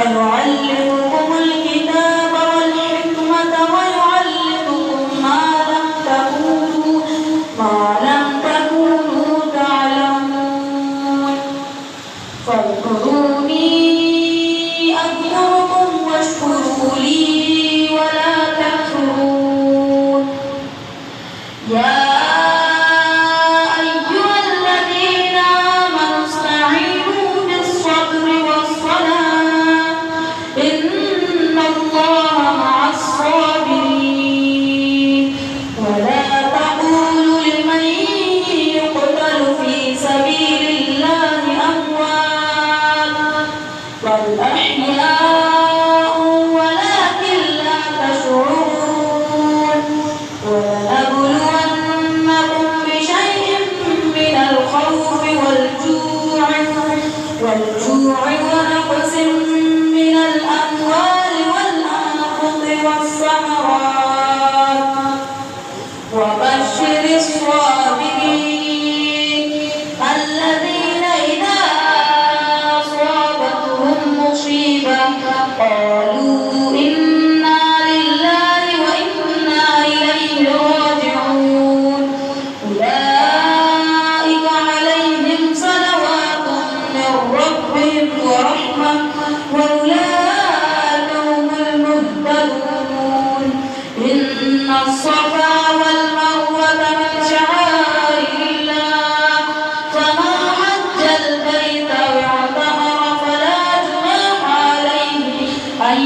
ويعلمكم الكتاب والحكمة ويعلمكم ما لم تكونوا تعلمون فاذكروني أذكركم واشكروا لي ولا تكفرون يا أيها الذين آمنوا استعينوا بالصبر والصلاة إن الله مع الصابرين ولا تقولوا لمن يقتل في سبيل الله أموات بل أحياء ولكن لا تشعرون ولنبلونكم بشيء من الخوف والجوع ونقص من الأموال والأنفس والثمرات وبشر الصابرين الذين إذا أصابتهم مصيبة قالوا إنا لله وإنا إليه راجعون أولئك عليهم صلوات من ربهم ورحمة وأولئك هم المهتدون إن الصفا والمروة من شعائر الله فمن حج البيت واعتمر فلا جناح عليه أن